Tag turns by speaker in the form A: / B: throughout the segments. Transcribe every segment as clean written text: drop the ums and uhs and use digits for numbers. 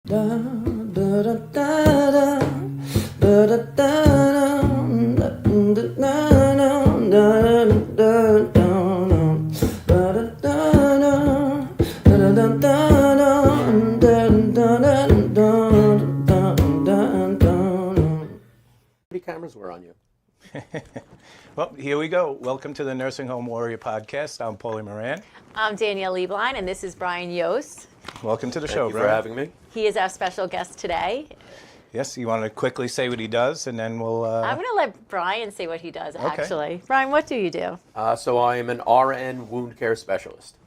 A: Cameras were on you.
B: Well, here we go. Welcome to the Nursing Home Warrior Podcast. I'm Paulie Moran.
C: I'm Danielle Lieblein, and this is Brian Yoos.
B: Welcome to the show,
A: Thank you for having me.
C: He is our special guest today.
B: Yes, you want to quickly say what he does, and then we'll...
C: I'm going to let Brian say what he does,
B: Okay.
C: actually. Brian, what do you do?
A: So I am an RN wound care specialist.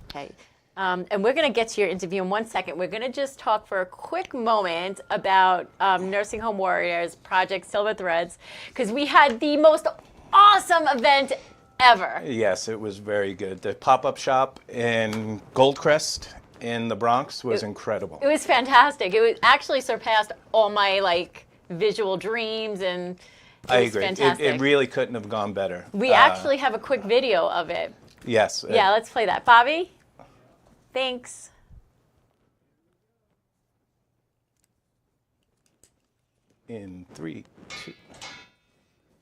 C: Okay. And we're going to get to your interview in 1 second. We're going to just talk for a quick moment about Nursing Home Warriors Project Silver Threads, because we had the most awesome event ever.
B: Yes, it was very good. The pop-up shop in Goldcrest in the Bronx was incredible.
C: It was fantastic. It was actually surpassed all my visual dreams, and
B: I
C: it was
B: agree.
C: fantastic.
B: It really couldn't have gone better.
C: We actually have a quick video of it.
B: Yes.
C: Yeah, let's play that. Bobby? Thanks.
B: In 3, 2...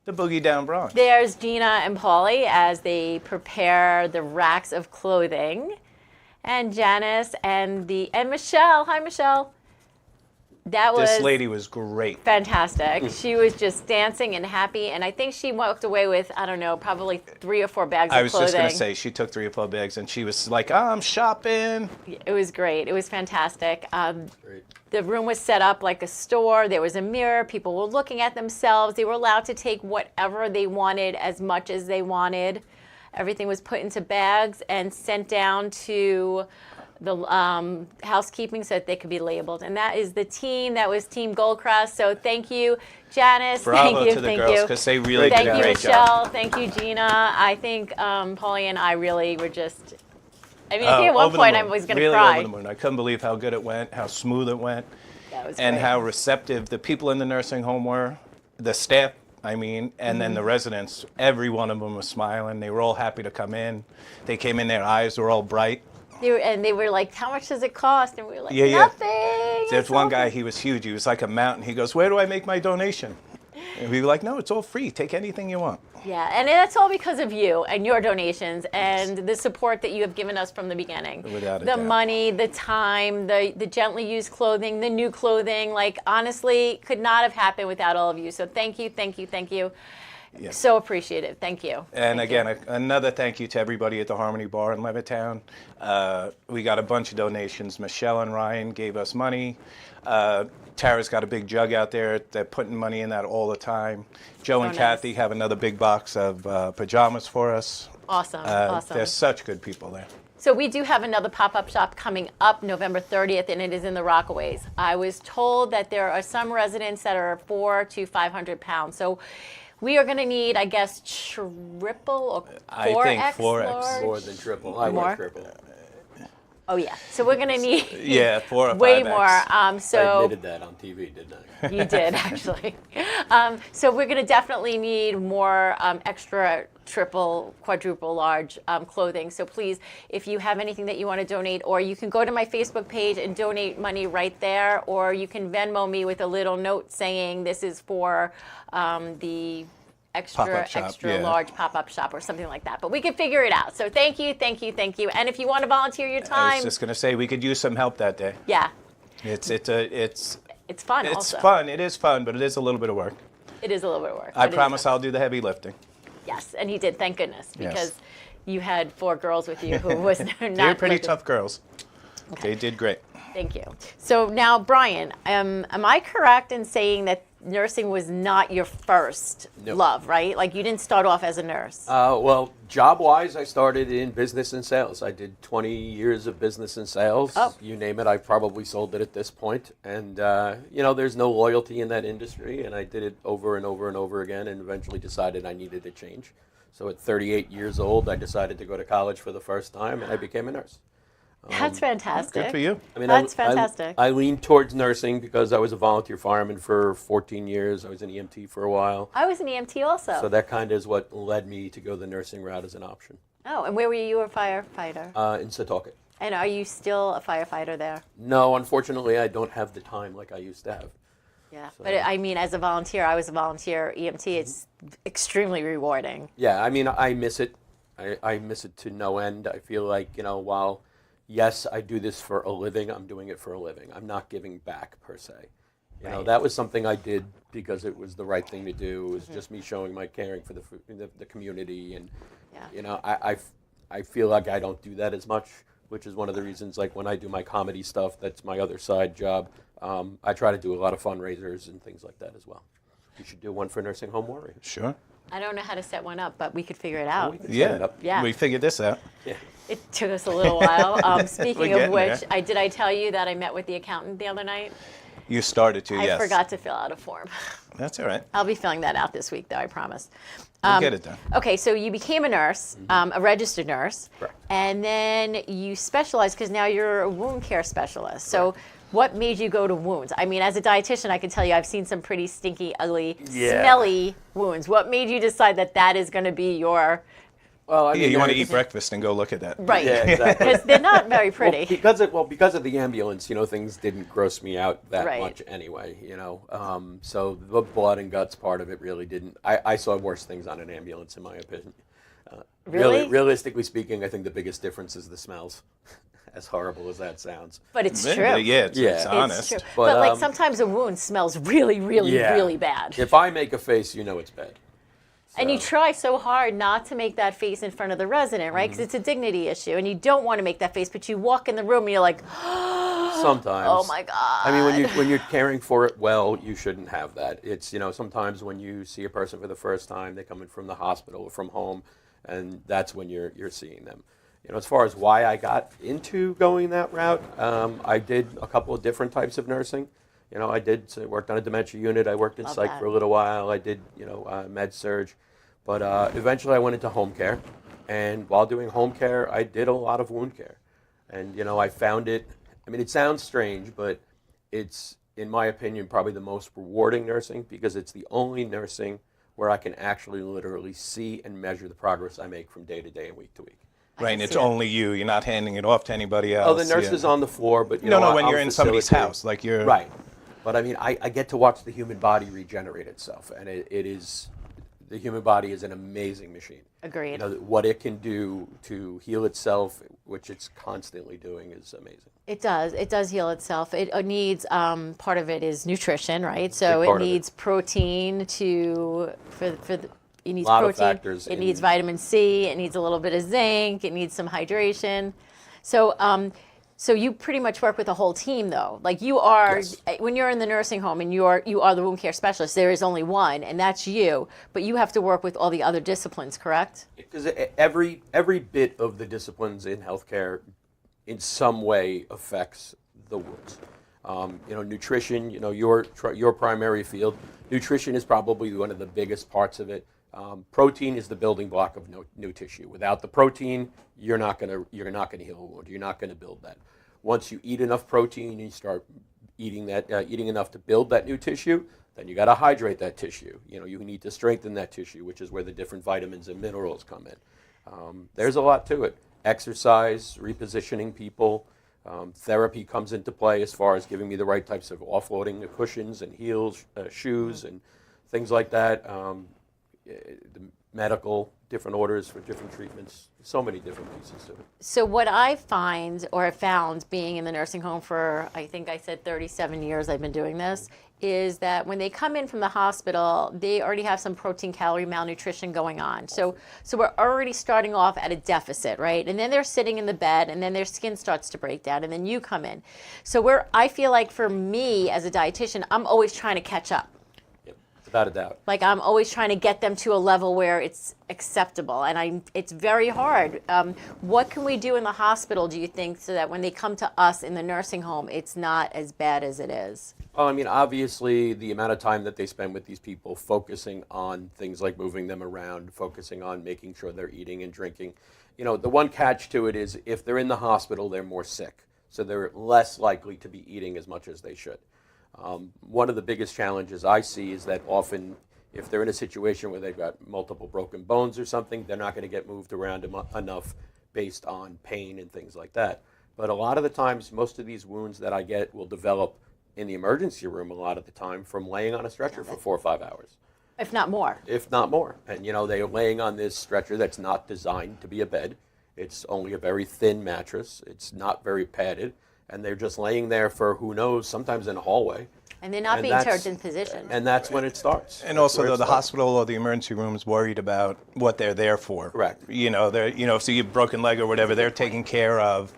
B: The Boogie Down Bronx.
C: There's Gina and Paulie as they prepare the racks of clothing. And Janice and Michelle. Hi, Michelle.
B: This lady was great.
C: Fantastic. She was just dancing and happy, and I think she walked away with, I don't know, probably 3 or 4 bags of clothing.
B: I was just going to say, she took 3 or 4 bags, and she was like, I'm shopping.
C: It was great. It was fantastic.
A: Great.
C: The room was set up like a store. There was a mirror. People were looking at themselves. They were allowed to take whatever they wanted, as much as they wanted. Everything was put into bags and sent down to the housekeeping so that they could be labeled. And that is the team. That was Team Goldcrest. So thank you, Janice.
B: Bravo
C: thank you,
B: to the
C: thank
B: girls,
C: you.
B: because they really
C: Thank
B: did a
C: you,
B: great
C: Michelle.
B: job.
C: Thank you, Gina. I think Paulie and I really were just, I mean,
B: Oh,
C: at one
B: over the
C: point I
B: moon.
C: was going to
B: Really
C: cry.
B: over the moon. I couldn't believe how good it went, how smooth it went,
C: That was
B: and
C: great.
B: how receptive the people in the nursing home were, the staff, and then the residents. Every one of them was smiling. They were all happy to come in. They came in, their eyes were all bright.
C: They were like, how much does it cost? And we were like,
B: Yeah.
C: nothing.
B: There's
C: It's
B: one
C: all
B: guy, he was huge. He was like a mountain. He goes, where do I make my donation? And we were like, no, it's all free. Take anything you want.
C: Yeah, and that's all because of you and your donations and the support that you have given us from the beginning.
B: Without a
C: the
B: doubt.
C: money, the time, the gently used clothing, the new clothing, honestly, could not have happened without all of you. So thank you, thank you, thank you.
B: Yes.
C: So appreciative. Thank you.
B: And
C: Thank
B: again,
C: you.
B: another thank you to everybody at the Harmony Bar in Levittown. We got a bunch of donations. Michelle and Ryan gave us money. Tara's got a big jug out there. They're putting money in that all the time. Joe and
C: nice.
B: Kathy have another big box of pajamas for us.
C: Awesome, awesome.
B: There's such good people there.
C: So we do have another pop-up shop coming up November 30th, and it is in the Rockaways. I was told that there are some residents that are 400 to 500 pounds. So we are going to need, I guess, triple or 4X
B: I think 4X.
C: large?
A: More than triple. I
C: More?
A: want triple.
C: Oh, yeah. So we're going to need
B: Yeah, 4 or 5X.
C: way more.
A: I
C: So
A: admitted that on TV, didn't I?
C: you did, actually. So we're going to definitely need more extra triple, quadruple large clothing. So please, if you have anything that you want to donate, or you can go to my Facebook page and donate money right there, or you can Venmo me with a little note saying this is for the
B: Pop-up shop,
C: extra
B: yeah.
C: large pop-up shop or something like that. But we can figure it out. So thank you, thank you, thank you. And if you want to volunteer your
B: I
C: time,
B: was just going to say, we could use some help that day.
C: yeah,
B: It's
C: fun
B: It's
C: also.
B: fun. It is fun, but it is a little bit of work.
C: It is a little bit of work.
B: I
C: but it is
B: promise
C: fun.
B: I'll do the heavy lifting.
C: Yes, and he did, thank goodness,
B: Yes.
C: because you had 4 girls with you who was not
B: They're pretty
C: lifting.
B: tough girls. They did great.
C: Thank you. So now, Brian, am I correct in saying that nursing was not your first
A: Nope.
C: love, right? Like you didn't start off as a nurse.
A: Well, job-wise, I started in business and sales. I did 20 years of business and sales.
C: Oh.
A: You name it, I've probably sold it at this point. And, there's no loyalty in that industry, and I did it over and over and over again and eventually decided I needed a change. So at 38 years old, I decided to go to college for the first time, and I became a nurse.
C: That's fantastic.
B: Good for you.
A: I mean,
C: That's fantastic.
A: I leaned towards nursing because I was a volunteer fireman for 14 years. I was an EMT for a while.
C: I was an EMT also.
A: So that kind of is what led me to go the nursing route as an option.
C: Oh, and where were you a firefighter?
A: In Setauket.
C: And are you still a firefighter there?
A: No, unfortunately, I don't have the time like I used to have.
C: Yeah,
A: So-
C: but I mean, as a volunteer, I was a volunteer EMT. It's extremely rewarding.
A: Yeah, I mean, I miss it. I miss it to no end. I feel like, while, yes, I do this for a living, I'm doing it for a living. I'm not giving back, per se.
C: Right.
A: That was something I did because it was the right thing to do. It was just me showing my caring for the community. And,
C: Yeah.
A: I feel like I don't do that as much, which is one of the reasons, like, when I do my comedy stuff, that's my other side job. I try to do a lot of fundraisers and things like that as well. You should do one for Nursing Home Warriors.
B: Sure.
C: I don't know how to set one up, but we could figure it out.
A: We can set it
B: Yeah.
A: up.
C: Yeah.
B: We figured this out.
A: Yeah.
C: It took us a little while. Speaking
B: We're
C: of which,
B: getting
C: did I tell you that I met with the accountant the other night?
B: You started to, yes.
C: I forgot to fill out a form.
B: That's all right.
C: I'll be filling that out this week, though, I promise.
B: We'll get it done.
C: Okay, so you became a nurse, a registered nurse,
A: Correct.
C: and then you specialized because now you're a wound care specialist. So what made you go to wounds? I mean, as a dietitian, I can tell you I've seen some pretty stinky, ugly,
A: Yeah.
C: smelly wounds. What made you decide that that is going to be your,
A: Well, I
B: Yeah,
A: mean,
B: you want to
A: there's-
B: eat breakfast and go look at that.
C: right?
A: Yeah, exactly.
C: Because they're not very pretty.
A: Because of the ambulance, things didn't gross me out that
C: Right.
A: much anyway. So the blood and guts part of it really didn't. I saw worse things on an ambulance, in my opinion.
C: Really?
A: Realistically speaking, I think the biggest difference is the smells. As horrible as that sounds.
C: But it's
B: Yeah,
C: true.
B: yeah, it's
A: Yeah. It's
B: honest.
C: It's true.
A: But,
C: But, like sometimes a wound smells really, really,
A: Yeah.
C: really bad.
A: If I make a face, it's bad.
C: And you
A: So-
C: try so hard not to make that face in front of the resident, right? Because it's a dignity issue, and you don't want to make that face. But you walk in the room and you're like,
A: Sometimes.
C: "Oh my god!"
A: I mean, when you're caring for it well, you shouldn't have that. It's sometimes when you see a person for the first time, they come in from the hospital or from home, and that's when you're seeing them. As far as why I got into going that route, I did a couple of different types of nursing. I worked on a dementia unit. I worked in
C: Love
A: psych
C: that.
A: for a little while. I did med surg, but eventually I went into home care. And while doing home care, I did a lot of wound care. And I found it. I mean, it sounds strange, but it's, in my opinion, probably the most rewarding nursing because it's the only nursing where I can actually literally see and measure the progress I make from day to day and week to week.
B: Right, and
C: can
B: it's
C: see that.
B: only you. You're not handing it off to anybody else.
A: Oh, the nurse
B: yeah.
A: is on the floor, but
B: No, when
A: I'm
B: you're in somebody's
A: facilitating.
B: house, like you're
A: Right. But I mean, I get to watch the human body regenerate itself, and it is, the human body is an amazing machine.
C: Agreed.
A: What it can do to heal itself, which it's constantly doing, is amazing.
C: It does. It does heal itself. It needs part of it is nutrition, right? So
A: Big
C: it
A: part of it.
C: needs protein it needs
A: Lot of
C: protein.
A: factors
C: It
A: in-
C: needs vitamin C. It needs a little bit of zinc. It needs some hydration. So you pretty much work with a whole team, though. Like you are
A: Yes.
C: when you're in the nursing home and you are the wound care specialist. There is only one, and that's you. But you have to work with all the other disciplines, correct?
A: Because every bit of the disciplines in healthcare, in some way, affects the wounds. Nutrition. Your primary field. Nutrition is probably one of the biggest parts of it. Protein is the building block of new tissue. Without the protein, you're not gonna heal a wound. You're not gonna build that. Once you eat enough protein, you start eating enough to build that new tissue. Then you got to hydrate that tissue. You need to strengthen that tissue, which is where the different vitamins and minerals come in. There's a lot to it. Exercise, repositioning people. Therapy comes into play as far as giving me the right types of offloading the cushions and heels, shoes, and things like that. The medical, different orders for different treatments, so many different pieces to it.
C: So what I find or have found being in the nursing home for, I think I said 37 years I've been doing this, is that when they come in from the hospital, they already have some protein calorie malnutrition going on. So we're already starting off at a deficit, right? And then they're sitting in the bed and then their skin starts to break down and then you come in. So I feel like for me as a dietitian, I'm always trying to catch up.
A: Without a doubt.
C: Like I'm always trying to get them to a level where it's acceptable, and it's very hard. What can we do in the hospital, do you think, so that when they come to us in the nursing home, it's not as bad as it is?
A: Well, I mean, obviously, the amount of time that they spend with these people focusing on things like moving them around, focusing on making sure they're eating and drinking. The one catch to it is if they're in the hospital, they're more sick. So they're less likely to be eating as much as they should. One of the biggest challenges I see is that often if they're in a situation where they've got multiple broken bones or something, they're not going to get moved around enough based on pain and things like that. But a lot of the times, most of these wounds that I get will develop in the emergency room a lot of the time from laying on a stretcher for 4 or 5 hours.
C: If not more.
A: If not more. And they're laying on this stretcher that's not designed to be a bed. It's only a very thin mattress. It's not very padded. And they're just laying there for who knows, sometimes in a hallway.
C: And they're not being turned in position.
A: And that's when it starts.
B: And also, though, the hospital or the emergency room is worried about what they're there for.
A: Correct.
B: So you have a broken leg or whatever, they're taking care of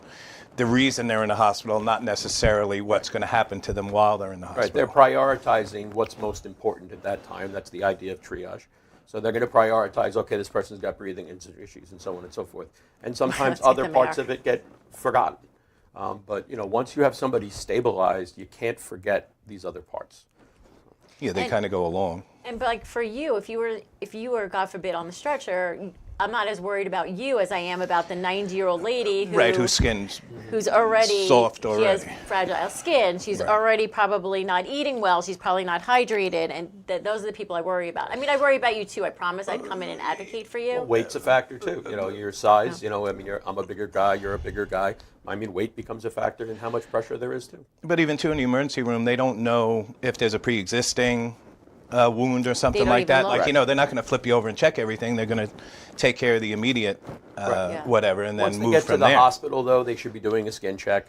B: the reason they're in the hospital, not necessarily what's going to happen to them while they're in the hospital.
A: Right. They're prioritizing what's most important at that time. That's the idea of triage. So they're going to prioritize, okay, this person's got breathing issues and so on and so forth. And sometimes other parts of it get forgotten. But once you have somebody stabilized, you can't forget these other parts.
B: Yeah, they kind of go along.
C: And like for you, if you were, God forbid, on the stretcher, I'm not as worried about you as I am about the 90-year-old lady
B: whose skin's
C: already
B: soft already.
C: She has fragile skin. She's already probably not eating well. She's probably not hydrated, and those are the people I worry about. I mean, I worry about you too. I promise I'd come in and advocate for you.
A: Well, weight's a factor too. Your size. I'm a bigger guy. You're a bigger guy. I mean, weight becomes a factor in how much pressure there is too.
B: But even too in the emergency room, they don't know if there's a pre-existing wound or something like that.
C: Look.
B: Like, they're not going to flip you over and check everything. They're going to take care of the immediate whatever and then
A: Once they
B: move
A: get
B: from
A: to the
B: there.
A: hospital, though, they should be doing a skin check.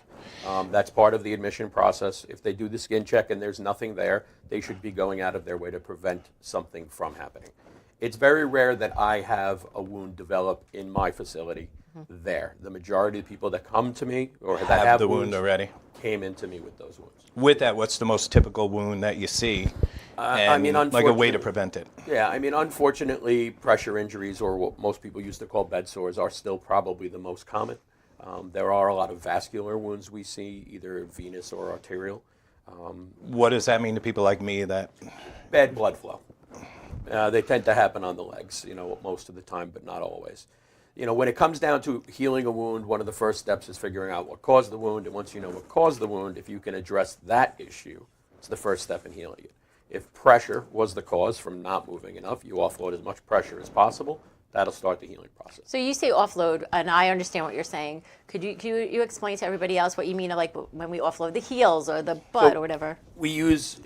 A: That's part of the admission process. If they do the skin check and there's nothing there, they should be going out of their way to prevent something from happening. It's very rare that I have a wound develop in my facility there. The majority of the people that come to me or that have
B: the
A: wounds
B: wound already.
A: came into me with those wounds.
B: With that, what's the most typical wound that you see? Like a way to prevent it.
A: Yeah, unfortunately, pressure injuries, or what most people used to call bed sores, are still probably the most common. There are a lot of vascular wounds we see, either venous or arterial.
B: What does that mean to people like me that...
A: Bad blood flow. They tend to happen on the legs, most of the time, but not always. When it comes down to healing a wound, one of the first steps is figuring out what caused the wound. And once you know what caused the wound, if you can address that issue, it's the first step in healing it. If pressure was the cause from not moving enough, you offload as much pressure as possible. That'll start the healing process.
C: So you say offload, and I understand what you're saying. Could you explain to everybody else what you mean, like when we offload the heels or the butt or whatever?
A: We use,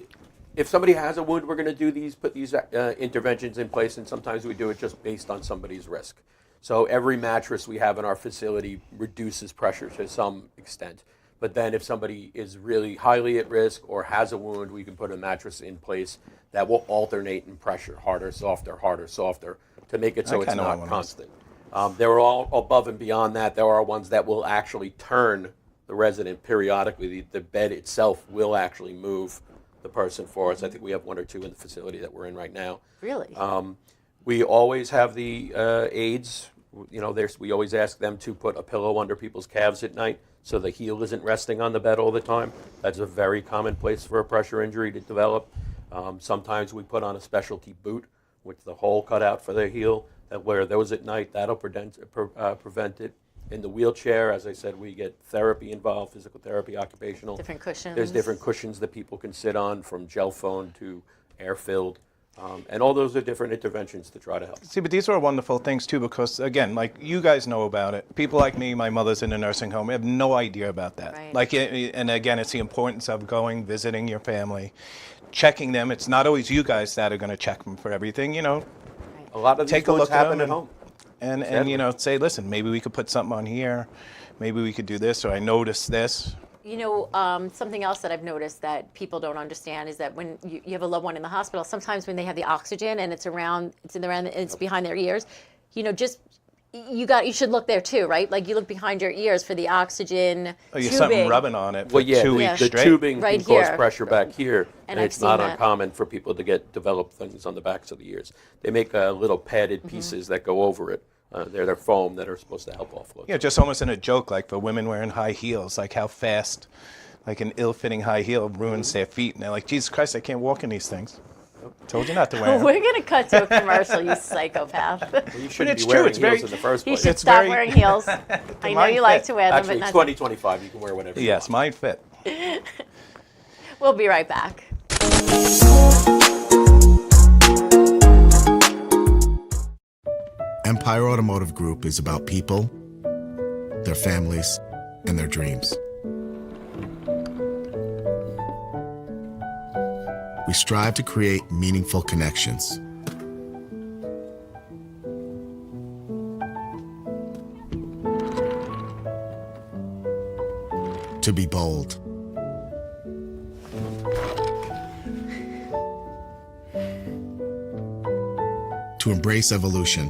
A: if somebody has a wound, we're going to put these interventions in place, and sometimes we do it just based on somebody's risk. So every mattress we have in our facility reduces pressure to some extent. But then if somebody is really highly at risk or has a wound, we can put a mattress in place that will alternate in pressure, harder, softer, to make it so it's not constant. There are all above and beyond that. There are ones that will actually turn the resident periodically. The bed itself will actually move the person for us. I think we have 1 or 2 in the facility that we're in right now.
C: Really?
A: We always have the aides. We always ask them to put a pillow under people's calves at night so the heel isn't resting on the bed all the time. That's a very common place for a pressure injury to develop. Sometimes we put on a specialty boot with the hole cut out for the heel. That wear those at night. That'll prevent it. In the wheelchair, as I said, we get therapy involved, physical therapy, occupational.
C: Different cushions.
A: There's different cushions that people can sit on, from gel foam to air-filled. And all those are different interventions to try to help.
B: See, but these are wonderful things too, because again, like you guys know about it. People like me, my mother's in a nursing home, have no idea about that.
C: Right.
B: And again, it's the importance of going, visiting your family, checking them. It's not always you guys that are going to check them for everything,
A: A lot of these wounds happen at home.
B: And say, listen, maybe we could put something on here. Maybe we could do this, or I noticed this.
C: Something else that I've noticed that people don't understand is that when you have a loved one in the hospital, sometimes when they have the oxygen and it's behind their ears, you should look there too, right? Like you look behind your ears for the oxygen
B: You're
C: tubing.
B: something rubbing on it for 2 weeks
A: the
B: straight.
A: tubing
C: Right
A: can cause
C: here.
A: pressure back here, and
C: I've
A: it's not
C: seen that.
A: uncommon for people to develop things on the backs of the ears. They make little padded pieces that go over it. They're foam that are supposed to help offload.
B: Yeah, just almost in a joke, like for women wearing high heels, like how fast, like an ill-fitting high heel ruins their feet. And they're like, Jesus Christ, I can't walk in these things. Told you not to wear them.
C: We're going to cut to a commercial, you psychopath.
A: Well, you shouldn't
B: it's
A: be
B: true,
A: wearing
B: it's
A: heels
B: very-
A: in the first
C: You
A: place.
C: should
B: It's
C: stop
B: very-
C: wearing heels. I know
B: Mine
C: you like
B: fit.
C: to wear them,
A: Actually,
C: but
A: it's
C: not
A: 2025. You can wear whatever you
B: Yes,
A: want.
B: mine fit.
C: We'll be right back.
D: Empire Automotive Group is about people, their families, and their dreams. We strive to create meaningful connections. To be bold. To embrace evolution.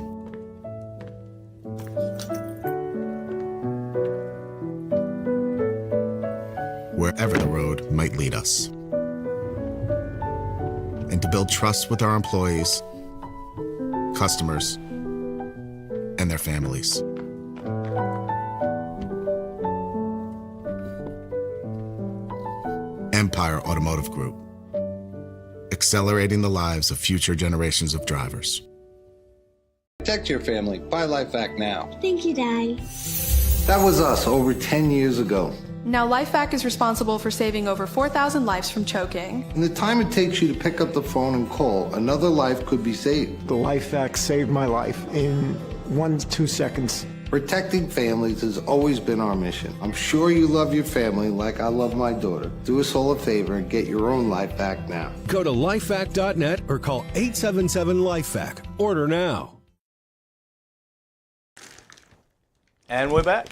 D: Wherever the road might lead us. And to build trust with our employees, customers, and their families. Empire Automotive Group, accelerating the lives of future generations of drivers.
E: Protect your family. Buy LifeVac now.
F: Thank you, Daddy.
E: That was us over 10 years ago.
G: Now LifeVac is responsible for saving over 4,000 lives from choking.
E: In the time it takes you to pick up the phone and call, another life could be saved.
H: The LifeVac saved my life in 1 to 2 seconds.
E: Protecting families has always been our mission. I'm sure you love your family like I love my daughter. Do us all a favor and get your own LifeVac now.
I: Go to lifevac.net or call 877-LifeVac. Order now.
B: And we're back.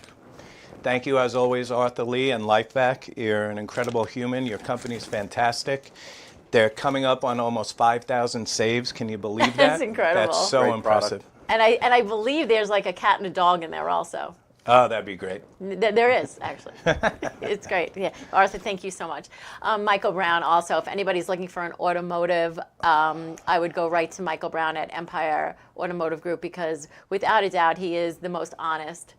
B: Thank you, as always, Arthur Lee and LifeVac. You're an incredible human. Your company's fantastic. They're coming up on almost 5,000 saves. Can you believe that?
C: That's incredible.
B: That's so
A: Great
B: impressive.
C: And I believe there's like a cat and a dog in there also.
B: Oh, that'd be great.
C: There is, actually. It's great. Yeah. Arthur, thank you so much. Michael Brown also, if anybody's looking for an automotive, I would go right to Michael Brown at Empire Automotive Group, because without a doubt, he is the most honest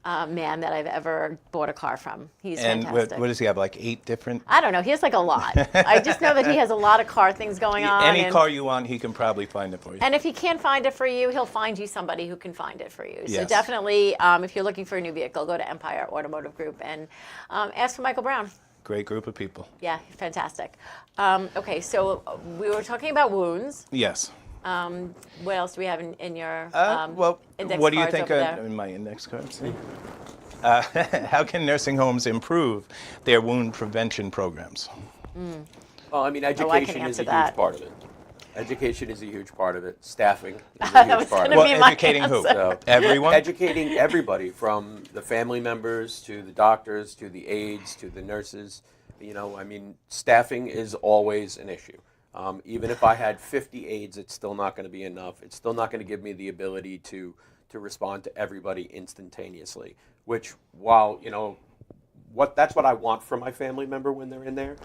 C: man that I've ever bought a car from. He's fantastic.
B: And what does he have, like 8 different?
C: I don't know. He has like a lot. I just know that he has a lot of car things going on.
B: Any car you want, he can probably find it for you.
C: And if he can't find it for you, he'll find you somebody who can find it for you. So
B: Yes.
C: definitely, if you're looking for a new vehicle, go to Empire Automotive Group and ask for Michael Brown.
B: Great group of people.
C: Yeah, fantastic. Okay, so we were talking about wounds.
B: Yes.
C: What else do we have in your
B: Well,
C: index
B: what do you
C: cards
B: think
C: over there?
B: in my index cards? How can nursing homes improve their wound prevention programs?
A: Well, I mean,
C: I
A: education
C: can
A: is a
C: answer
A: huge
C: that.
A: part of it. Education is a huge part of it. Staffing is a
C: That
A: huge
C: was
A: part
C: gonna
A: of
C: be
A: it.
C: my
B: Educating who?
C: answer.
A: So,
B: Everyone?
A: educating everybody, from the family members to the doctors to the aides to the nurses. You know, I mean, staffing is always an issue. Even if I had 50 aides, it's still not going to be enough. It's still not going to give me the ability to respond to everybody instantaneously. Which, while, you know, that's what I want from my family member when they're in there.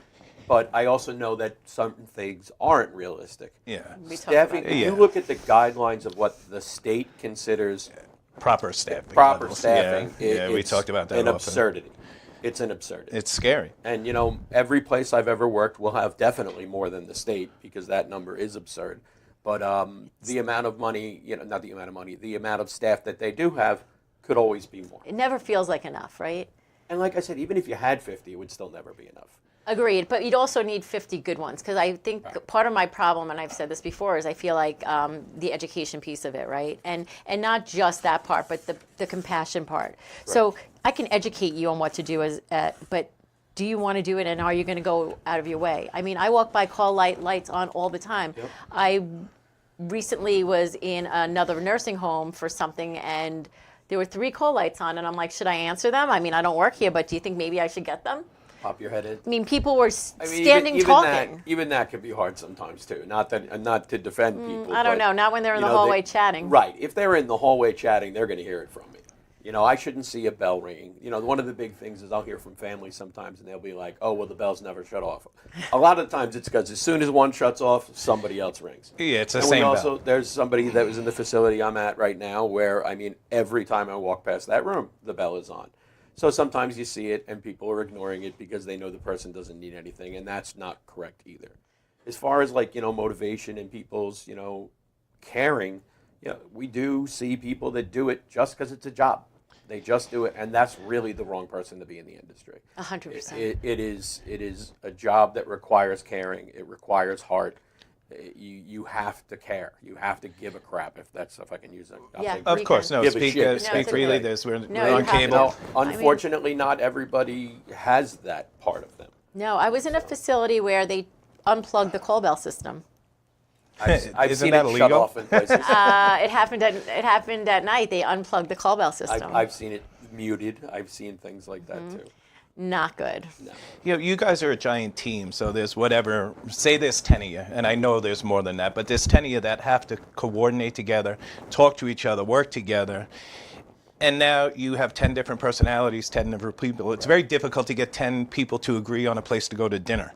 A: But I also know that some things aren't realistic.
B: Yeah.
C: We talked
A: Staffing,
C: about
A: if
B: Yeah.
A: you look at the guidelines of what the state considers
B: Proper staffing.
A: proper
B: levels.
A: staffing,
B: Yeah, we
A: it's
B: talked about that
A: an
B: often.
A: absurdity. It's an absurdity.
B: It's scary.
A: And, you know, every place I've ever worked will have definitely more than the state, because that number is absurd. But the amount of money, you know, not the amount of money, the amount of staff that they do have could always be more.
C: It never feels like enough, right?
A: And like I said, even if you had 50, it would still never be enough.
C: Agreed, but you'd also need 50 good ones, because I think part of my problem, and I've said this before, is I feel like the education piece of it, right? And not just that part, but the compassion part. So I can educate you on what to do, but do you want to do it, and are you going to go out of your way? I mean, I walk by call lights on all the time.
A: Yep.
C: I recently was in another nursing home for something, and there were 3 call lights on, and I'm like, should I answer them? I mean, I don't work here, but do you think maybe I should get them?
A: Pop your head in.
C: I mean, people were
A: I mean,
C: standing
A: even
C: talking.
A: Even that can be hard sometimes too. Not to defend people.
C: I don't
A: but,
C: know. Not when they're in
A: you
C: the
A: know,
C: hallway chatting.
A: Right. If they're in the hallway chatting, they're going to hear it from me. You know, I shouldn't see a bell ringing. You know, one of the big things is I'll hear from families sometimes, and they'll be like, "Oh, well, the bell's never shut off." A lot of the times, it's because as soon as one shuts off, somebody else rings.
B: Yeah, it's the
A: And
B: same
A: also,
B: bell.
A: there's somebody that was in the facility I'm at right now where, I mean, every time I walk past that room, the bell is on. So sometimes you see it and people are ignoring it because they know the person doesn't need anything, and that's not correct either. As far as, like, you know, motivation and people's, you know, caring, you know, we do see people that do it just because it's a job. They just do it, and that's really the wrong person to be in the industry.
C: 100%.
A: It is a job that requires caring. It requires heart. you have to care. You have to give a crap, if I can use it.
C: Yeah.
B: Of
C: We
B: course,
C: can-
B: no.
A: Give a
B: Speak
A: shit. No,
B: speak
C: it's
B: freely.
C: okay.
B: We're
C: No,
B: on
C: you have to.
B: cable.
A: Now, unfortunately, not everybody has that part of them.
C: No, I was in a facility where they unplugged the call bell system.
A: I've
B: Isn't
A: seen
B: that
A: it shut
B: illegal?
A: off in places.
C: It happened at night. They unplugged the call bell system.
A: I've seen it muted. I've seen things like that too.
C: Not good.
B: You guys are a giant team, so there's whatever, say there's 10 of you, and I know there's more than that, but there's 10 of you that have to coordinate together, talk to each other, work together. And now you have 10 different personalities, 10 different people. It's very difficult to get 10 people to agree on a place to go to dinner.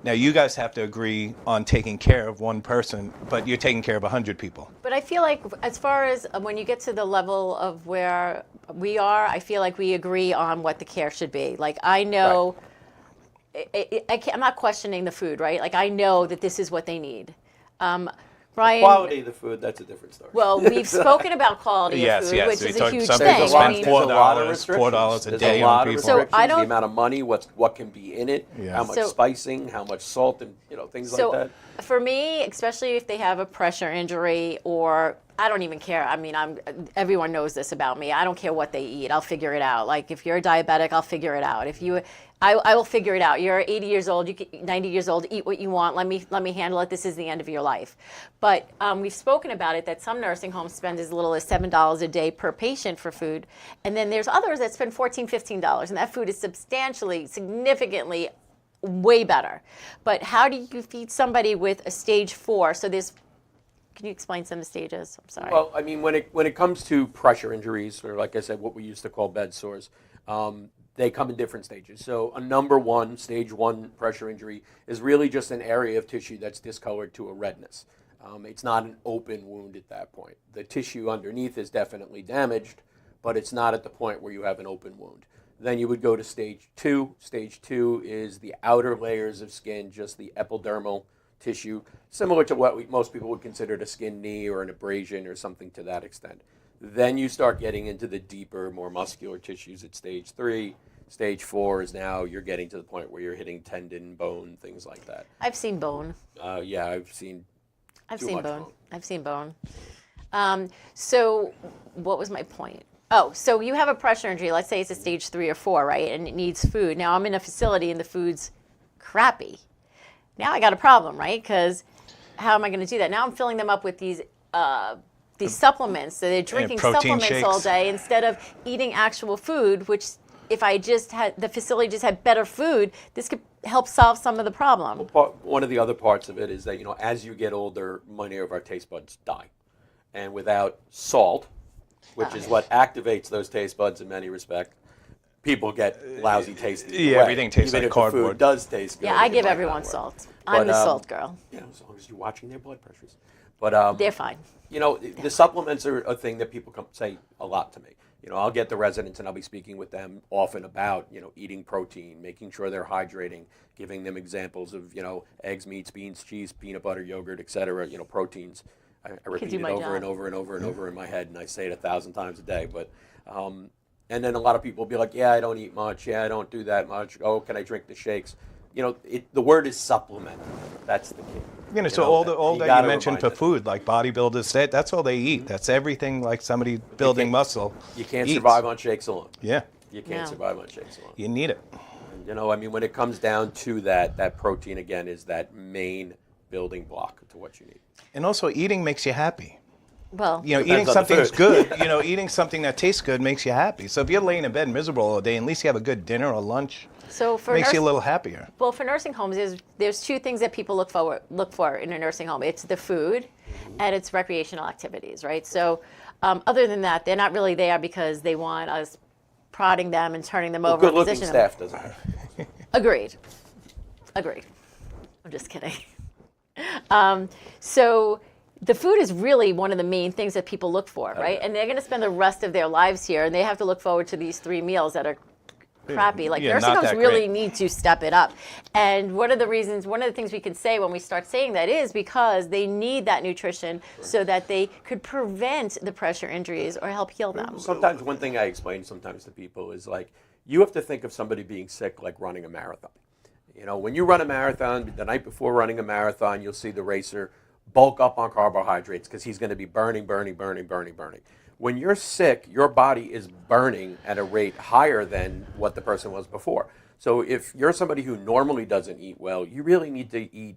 B: Now you guys have to agree on taking care of one person, but you're taking care of 100 people.
C: But I feel like as far as when you get to the level of where we are, I feel like we agree on what the care should be. Like I know, I'm not questioning the food, right? Like I know that this is what they need. Brian,
A: Quality of the food, that's a different story.
C: well, we've spoken about quality
B: Yes,
C: of food,
B: yes,
C: which
B: we
C: is a
B: talked-
C: huge
B: some
C: thing.
B: people
A: There's
B: spend
C: I mean,
B: $4 a
A: There's
B: day
A: a lot
B: on
A: of
B: people.
C: So
A: restrictions,
C: I don't-
A: the amount of money, what can be in it,
B: Yeah.
A: how much
C: So-
A: spicing, how much salt, and things like that.
C: For me, especially if they have a pressure injury, or I don't even care. I mean, everyone knows this about me. I don't care what they eat. I'll figure it out. Like if you're a diabetic, I'll figure it out. I will figure it out. You're 80 years old, 90 years old. Eat what you want. Let me handle it. This is the end of your life. But we've spoken about it that some nursing homes spend as little as $7 a day per patient for food, and then there's others that spend $14, $15, and that food is significantly way better. But how do you feed somebody with a stage 4? So can you explain some of the stages? I'm sorry.
A: Well, I mean, when it comes to pressure injuries, or like I said, what we used to call bed sores, they come in different stages. So a stage 1 pressure injury is really just an area of tissue that's discolored to a redness. It's not an open wound at that point. The tissue underneath is definitely damaged, but it's not at the point where you have an open wound. Then you would go to stage 2. Stage 2 is the outer layers of skin, just the epidermal tissue, similar to what most people would consider a skin knee or an abrasion or something to that extent. Then you start getting into the deeper, more muscular tissues at stage 3. Stage 4 is now you're getting to the point where you're hitting tendon, bone, things like that.
C: I've seen bone.
A: Yeah, I've seen bone.
C: I've seen bone. So what was my point? Oh, so you have a pressure injury. Let's say it's a stage 3 or 4, right? And it needs food. Now I'm in a facility and the food's crappy. Now I got a problem, right? Because how am I going to do that? Now I'm filling them up with these supplements. So they're drinking
B: protein
C: supplements
B: shakes.
C: all day instead of eating actual food, which if the facility just had better food, this could help solve some of the problem.
A: One of the other parts of it is that, as you get older, many of our taste buds die. And without salt, which is what activates those taste buds in many respects, people get lousy taste.
B: Yeah, everything tastes
A: Even
B: like
A: if
B: cardboard.
A: The food does taste good.
C: Yeah, I
A: it
C: give
A: might
C: everyone
A: not work.
C: salt. I'm
A: But,
C: the salt girl.
A: As long as you're watching their blood pressures. But
C: They're fine.
A: the supplements are a thing that people say a lot to me. I'll get the residents and I'll be speaking with them often about, eating protein, making sure they're hydrating, giving them examples of, eggs, meats, beans, cheese, peanut butter, yogurt, etc. Proteins. I repeat
C: do
A: it
C: my
A: over
C: job.
A: and over and over and over in my head, and I say it 1,000 times a day. But and then a lot of people will be like, yeah, I don't eat much. Yeah, I don't do that much. Oh, can I drink the shakes? The word is supplement. That's the key.
B: So all that you
A: gotta
B: mentioned for
A: remind them.
B: food, like bodybuilders, that's all they eat. That's everything like somebody building muscle.
A: You can't
B: eats.
A: survive on shakes alone.
B: Yeah,
A: You can't
C: No.
A: survive on shakes alone.
B: you need it.
A: When it comes down to that protein again is that main building block to what you need.
B: And also, eating makes you happy.
C: Well,
B: Eating
A: on the
B: something's
A: food.
B: good. Eating something that tastes good makes you happy. So if you're laying in bed miserable all day, at least you have a good dinner or lunch.
C: so for
B: Makes you a little happier.
C: Well, for nursing homes, there's two things that people look for in a nursing home. It's the food, and it's recreational activities, right? So, other than that, they're not really there because they want us prodding them and turning them over. and
A: Good-looking
C: positioning them.
A: staff doesn't have.
C: Agreed. I'm just kidding. So the food is really one of the main things that people look for, right? And they're going to spend the rest of their lives here, and they have to look forward to these 3 meals that are crappy. Like
B: Yeah,
C: nursing
B: not
C: homes
B: that
C: really
B: great.
C: need to step it up. And one of the things we can say when we start saying that is because they need that nutrition so that they could prevent the pressure injuries or help heal them.
A: Sometimes one thing I explain sometimes to people is like, you have to think of somebody being sick like running a marathon. When you run a marathon, the night before running a marathon, you'll see the racer bulk up on carbohydrates because he's going to be burning. When you're sick, your body is burning at a rate higher than what the person was before. So if you're somebody who normally doesn't eat well, you really need to eat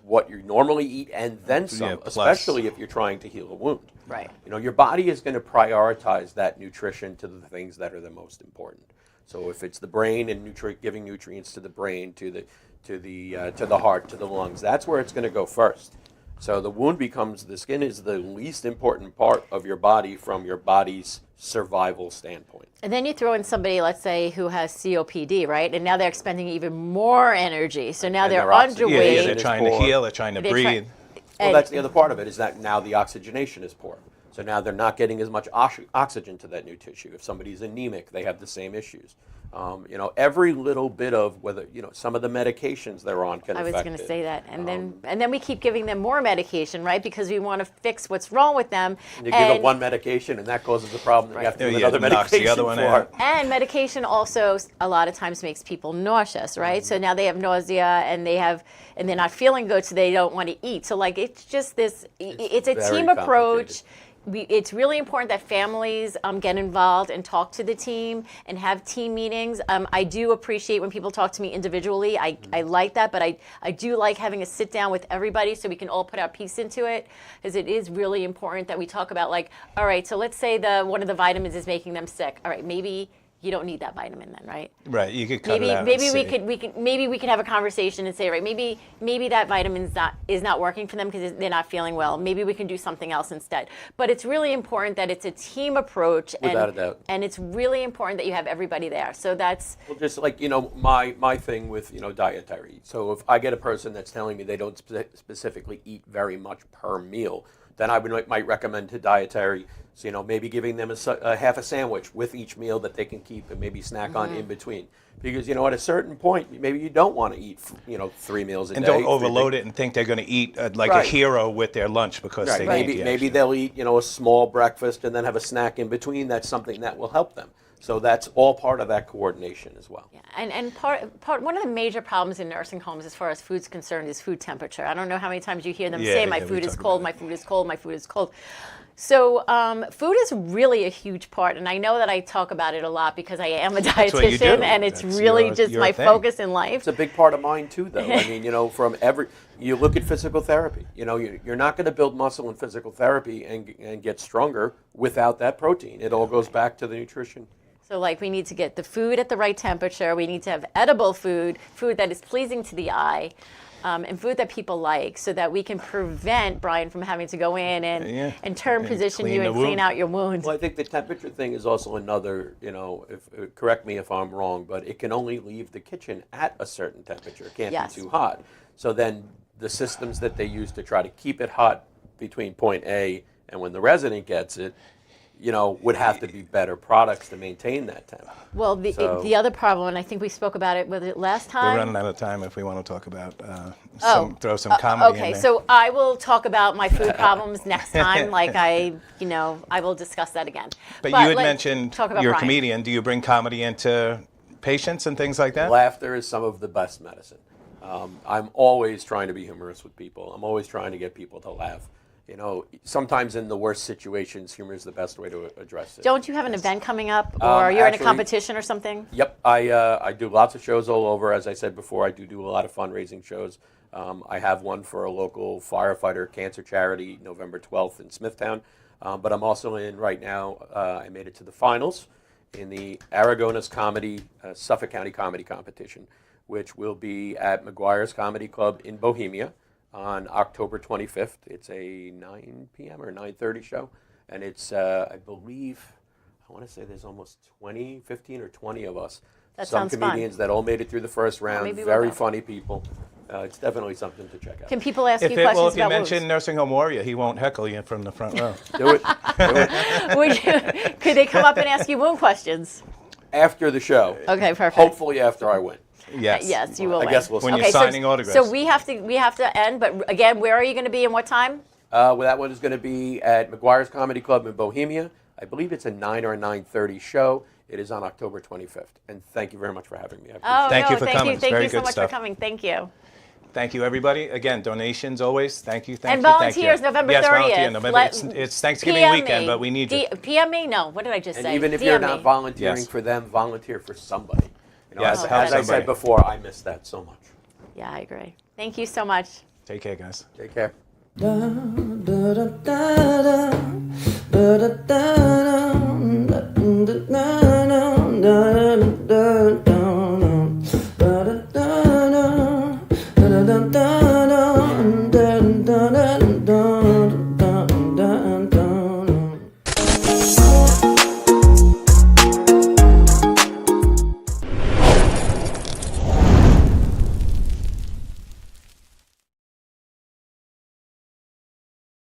A: what you normally eat and then some, especially if you're trying to heal a wound.
C: Right.
A: Your body is going to prioritize that nutrition to the things that are the most important. So if it's the brain and giving nutrients to the brain, to the heart, to the lungs, that's where it's going to go first. So the skin is the least important part of your body from your body's survival standpoint.
C: And then you throw in somebody, let's say, who has COPD, right? And now they're expending even more energy. So now they're underweight.
B: Yeah, they're trying to heal, they're trying to breathe.
A: Well, that's the other part of it, is that now the oxygenation is poor. So now they're not getting as much oxygen to that new tissue. If somebody's anemic, they have the same issues. Every little bit of whether, some of the medications they're on can affect it.
C: I was going to say that. And then we keep giving them more medication, right? Because we want to fix what's wrong with them.
A: And you give them one medication, and that causes a problem. Right. You have to give another medication for it.
C: And medication also a lot of times makes people nauseous, right? So now they have nausea and they're not feeling good, so they don't want to eat. So it's just this. It's a team approach. It's really important that families get involved and talk to the team and have team meetings. I do appreciate when people talk to me individually. I like that, but I do like having a sit down with everybody so we can all put our piece into it, because it is really important that we talk about, all right, so let's say one of the vitamins is making them sick. All right, maybe you don't need that vitamin then, right?
B: Right. You could cut it out.
C: Maybe we could have a conversation and say, right, maybe that vitamin is not working for them because they're not feeling well. Maybe we can do something else instead. But it's really important that it's a team approach.
A: Without a doubt.
C: And it's really important that you have everybody there. So that's
A: just my thing with dietary. So if I get a person that's telling me they don't specifically eat very much per meal, then I might recommend to dietary, maybe giving them a half a sandwich with each meal that they can keep and maybe snack on in between. Because, at a certain point, maybe you don't want to eat, 3 meals a day.
B: And don't overload it and think they're going to eat a hero with their lunch because they need
A: maybe they'll eat, a small breakfast and then have a snack in between. That's something that will help them. So that's all part of that coordination as well.
C: Yeah, and one of the major problems in nursing homes as far as food's concerned is food temperature. I don't know how many times you hear them say, my food is cold, my food is cold, my food is cold. So food is really a huge part, and I know that I talk about it a lot because I am a dietitian, and it's really just my focus in life.
A: It's a big part of mine too, though. I mean, you look at physical therapy. You're not going to build muscle in physical therapy and get stronger without that protein. It all goes back to the nutrition.
C: So we need to get the food at the right temperature. We need to have edible food that is pleasing to the eye, and food that people like, so that we can prevent Brian from having to go in and turn position you and clean out your wounds.
A: Well, I think the temperature thing is also another, correct me if I'm wrong, but it can only leave the kitchen at a certain temperature. It can't be too hot. So then the systems that they use to try to keep it hot between point A and when the resident gets it, would have to be better products to maintain that temp.
C: Well, the other problem, and I think we spoke about it, was it last time?
B: We're running out of time if we want to talk about throw some comedy in there.
C: Okay, so I will talk about my food problems next time. I will discuss that again.
B: But you had mentioned you're a comedian. Do you bring comedy into patients and things like that?
A: Laughter is some of the best medicine. I'm always trying to be humorous with people. I'm always trying to get people to laugh. Sometimes in the worst situations, humor is the best way to address it.
C: Don't you have an event coming up, or you're in a competition or something?
A: Yep, I do lots of shows all over. As I said before, I do a lot of fundraising shows. I have one for a local firefighter cancer charity, November 12th in Smithtown. But I'm also in right now. I made it to the finals in the Aragonas Suffolk County Comedy Competition, which will be at McGuire's Comedy Club in Bohemia on October 25th. It's a 9 p.m. or 9:30 show, and it's, I believe, I want to say there's almost 15 or 20 of us.
C: That
A: Some
C: sounds
A: comedians
C: fun.
A: that all made it through the first round, very funny people. It's definitely something to check out.
C: Can people ask you questions about
B: If you mention Nursing Home Warrior, he won't heckle you from the front row.
A: Do it.
C: Could they come up and ask you wound questions?
A: After the show.
C: Okay, perfect.
A: Hopefully after I win.
B: Yes.
C: Yes, you will.
A: I guess we'll see.
B: When you're signing autographs.
C: So we have to end, but again, where are you going to be and what time?
A: Well, that one is going to be at McGuire's Comedy Club in Bohemia. I believe it's a 9 or 9:30 show. It is on October 25th. And thank you very much for having me. I appreciate
C: Oh,
B: Thank
C: no,
B: you for coming. It's
C: Thank
B: very
C: you so
B: good
C: much
B: stuff.
C: for coming. Thank you.
B: Thank you, everybody. Again, donations always. Thank you, thank
C: And
B: you, thank you.
C: volunteers, November 30th.
B: Yes, volunteer. November,
C: Let-
B: it's Thanksgiving
C: PM
B: weekend,
C: me.
B: but we need you.
C: PM me? No. What did I just
A: And
C: say?
A: even if
C: DM
A: you're not
C: me.
A: volunteering
B: Yes.
A: for them, volunteer for somebody. You know,
B: Yes,
A: as
B: help
A: I said
B: somebody.
A: before, I miss that so much.
C: Yeah, I agree. Thank you so much.
B: Take care, guys.
A: Take care.
F: Da da da da da da da da.